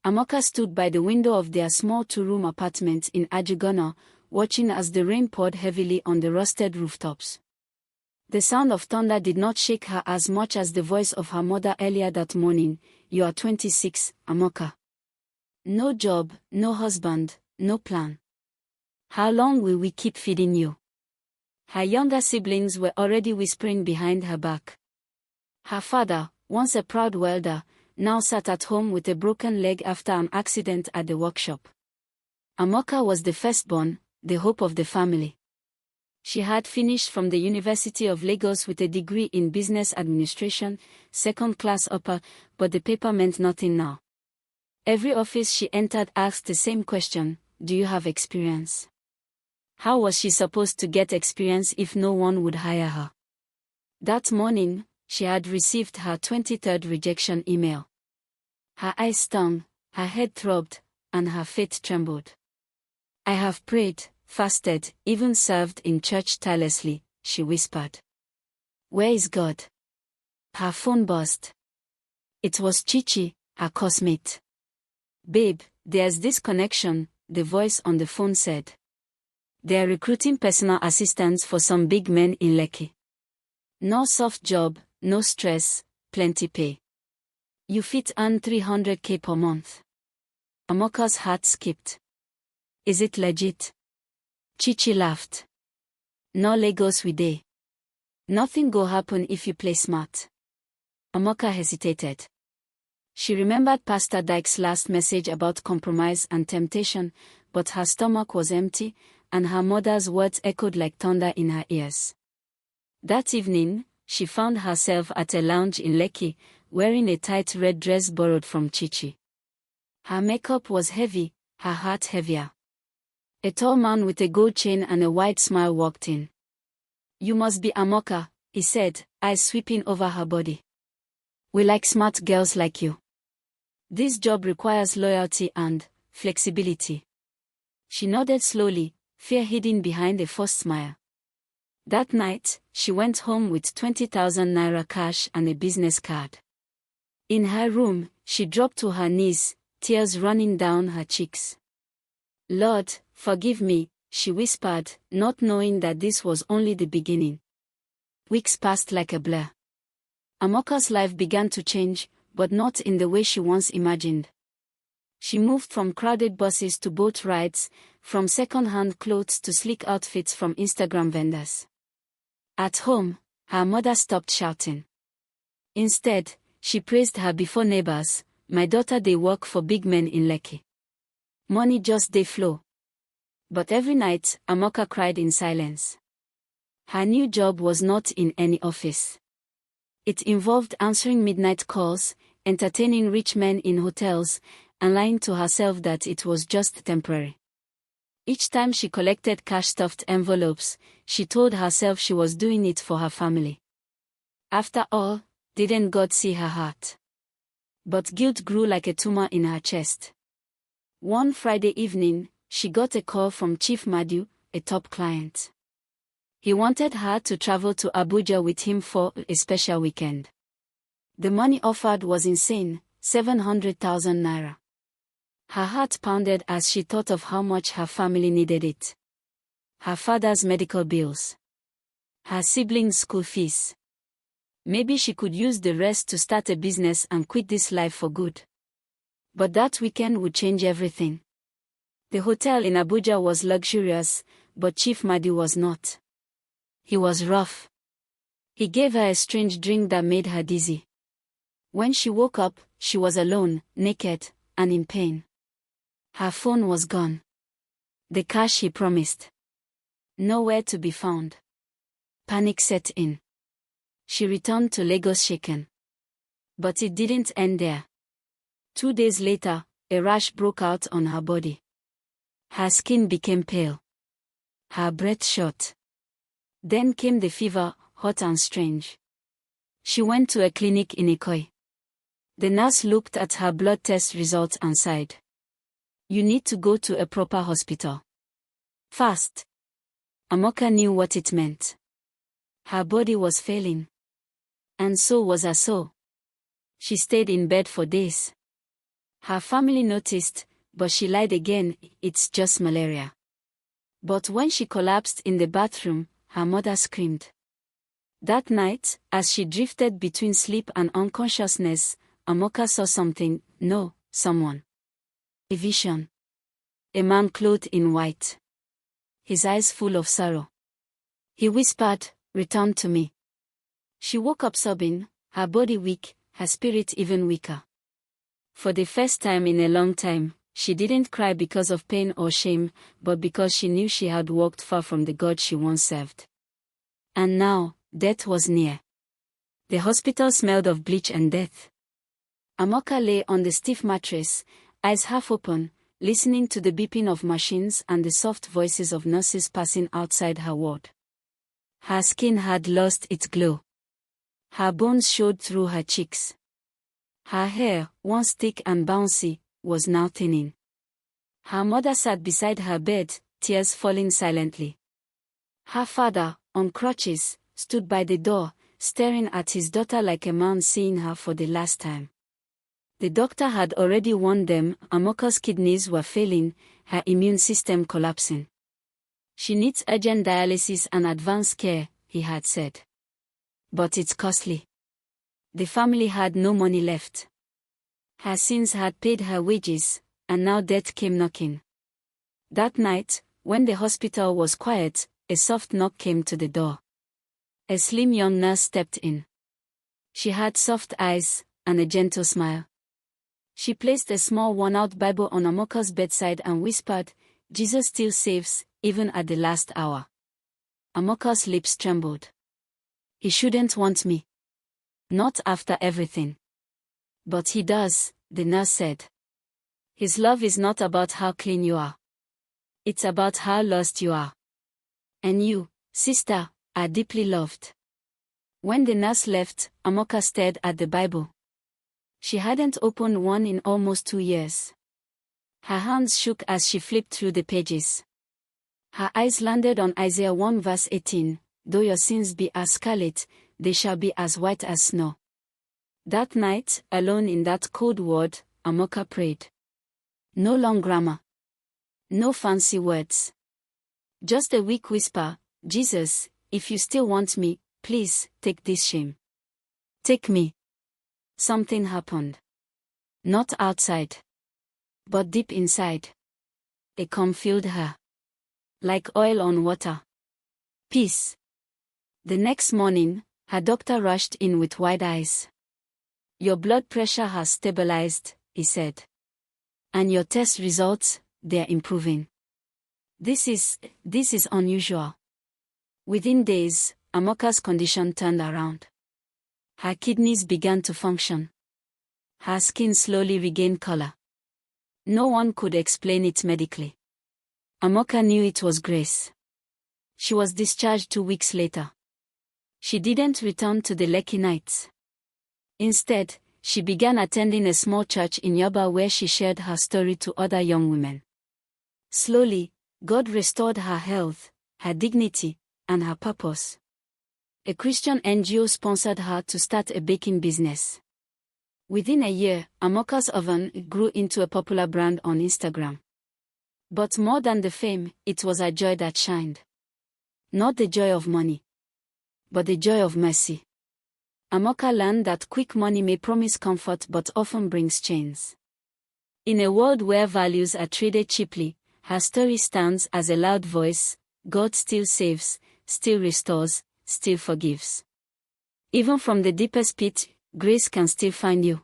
Amaka stood by the window of their small two-room apartment in Ajugana, watching as the rain poured heavily on the rusted rooftops. The sound of thunder did not shake her as much as the voice of her mother earlier that morning. "You are 26, Amaka. No job, no husband, no plan. How long will we keep feeding you?" Her younger siblings were already whispering behind her back. Her father, once a proud welder, now sat at home with a broken leg after an accident at the workshop. Amaka was the firstborn, the hope of the family. She had finished from the University of Lagos with a degree in business administration, second class upper, but the paper meant nothing now. Every office she entered asked the same question: "Do you have experience?" How was she supposed to get experience if no one would hire her? That morning, she had received her 23rd rejection email. Her eyes stung, her head throbbed, and her faith trembled. "I have prayed, fasted, even served in church tirelessly," she whispered. "Where is God?" Her phone buzzed. It was Chichi, her coursemate. "Babe, there's this connection," the voice on the phone said. "They're recruiting personal assistants for some big men in Lekki. No soft job, no stress, plenty pay. You fit earn 300k per month." Amaka's heart skipped. "Is it legit?" Chichi laughed. "No Lagos we dey. Nothing go happen if you play smart." Amaka hesitated. She remembered Pastor Dyke's last message about compromise and temptation, but her stomach was empty, and her mother's words echoed like thunder in her ears. That evening, she found herself at a lounge in Lekki, wearing a tight red dress borrowed from Chichi. Her makeup was heavy, her heart heavier. A tall man with a gold chain and a wide smile walked in. "You must be Amaka," he said, eyes sweeping over her body. "We like smart girls like you. This job requires loyalty and flexibility." She nodded slowly, fear hidden behind a forced smile. That night, she went home with 20,000 naira cash and a business card. In her room, she dropped to her knees, tears running down her cheeks. "Lord, forgive me," she whispered, not knowing that this was only the beginning. Weeks passed like a blur. Amaka's life began to change, but not in the way she once imagined. She moved from crowded buses to boat rides, from second-hand clothes to sleek outfits from Instagram vendors. At home, her mother stopped shouting. Instead, she praised her before neighbors. "My daughter dey work for big men in Lekki. Money just dey flow." But every night, Amaka cried in silence. Her new job was not in any office. It involved answering midnight calls, entertaining rich men in hotels, and lying to herself that it was just temporary. Each time she collected cash-stuffed envelopes, she told herself she was doing it for her family. After all, didn't God see her heart? But guilt grew like a tumor in her chest. One Friday evening, she got a call from Chief Madu, a top client. He wanted her to travel to Abuja with him for a special weekend. The money offered was insane, 700,000 naira. Her heart pounded as she thought of how much her family needed it. Her father's medical bills. Her siblings' school fees. Maybe she could use the rest to start a business and quit this life for good. But that weekend would change everything. The hotel in Abuja was luxurious, but Chief Madu was not. He was rough. He gave her a strange drink that made her dizzy. When she woke up, she was alone, naked, and in pain. Her phone was gone. The cash he promised. Nowhere to be found. Panic set in. She returned to Lagos shaken. But it didn't end there. 2 days later, a rash broke out on her body. Her skin became pale. Her breath short. Then came the fever, hot and strange. She went to a clinic in Ikoyi. The nurse looked at her blood test results and sighed. "You need to go to a proper hospital. Fast." Amaka knew what it meant. Her body was failing. And so was her soul. She stayed in bed for days. Her family noticed, but she lied again, it's just malaria. But when she collapsed in the bathroom, her mother screamed. That night, as she drifted between sleep and unconsciousness, Amaka saw something, no, someone. A vision. A man clothed in white. His eyes full of sorrow. He whispered, "Return to me." She woke up sobbing, her body weak, her spirit even weaker. For the first time in a long time, she didn't cry because of pain or shame, but because she knew she had walked far from the God she once served. And now, death was near. The hospital smelled of bleach and death. Amaka lay on the stiff mattress, eyes half open, listening to the beeping of machines and the soft voices of nurses passing outside her ward. Her skin had lost its glow. Her bones showed through her cheeks. Her hair, once thick and bouncy, was now thinning. Her mother sat beside her bed, tears falling silently. Her father, on crutches, stood by the door, staring at his daughter like a man seeing her for the last time. The doctor had already warned them, Amaka's kidneys were failing, her immune system collapsing. She needs urgent dialysis and advanced care, he had said. But it's costly. The family had no money left. Her sins had paid her wages, and now death came knocking. That night, when the hospital was quiet, a soft knock came to the door. A slim young nurse stepped in. She had soft eyes, and a gentle smile. She placed a small worn-out Bible on Amaka's bedside and whispered, "Jesus still saves, even at the last hour." Amaka's lips trembled. "He shouldn't want me. Not after everything." "But he does," the nurse said. "His love is not about how clean you are. It's about how lost you are. And you, sister, are deeply loved." When the nurse left, Amaka stared at the Bible. She hadn't opened one in almost 2 years. Her hands shook as she flipped through the pages. Her eyes landed on Isaiah 1 verse 18, "Though your sins be as scarlet, they shall be as white as snow." That night, alone in that cold ward, Amaka prayed. No long grammar. No fancy words. Just a weak whisper, "Jesus, if you still want me, please, take this shame. Take me." Something happened. Not outside. But deep inside. A calm filled her. Like oil on water. Peace. The next morning, her doctor rushed in with wide eyes. "Your blood pressure has stabilized," he said. "And your test results, they're improving. This is unusual." Within days, Amaka's condition turned around. Her kidneys began to function. Her skin slowly regained color. No one could explain it medically. Amaka knew it was grace. She was discharged 2 weeks later. She didn't return to the Lekki nights. Instead, she began attending a small church in Yoba where she shared her story to other young women. Slowly, God restored her health, her dignity, and her purpose. A Christian NGO sponsored her to start a baking business. Within a year, Amaka's oven grew into a popular brand on Instagram. But more than the fame, it was a joy that shined. Not the joy of money, but the joy of mercy. Amaka learned that quick money may promise comfort but often brings chains. In a world where values are traded cheaply, her story stands as a loud voice: God still saves, still restores, still forgives. Even from the deepest pit, grace can still find you.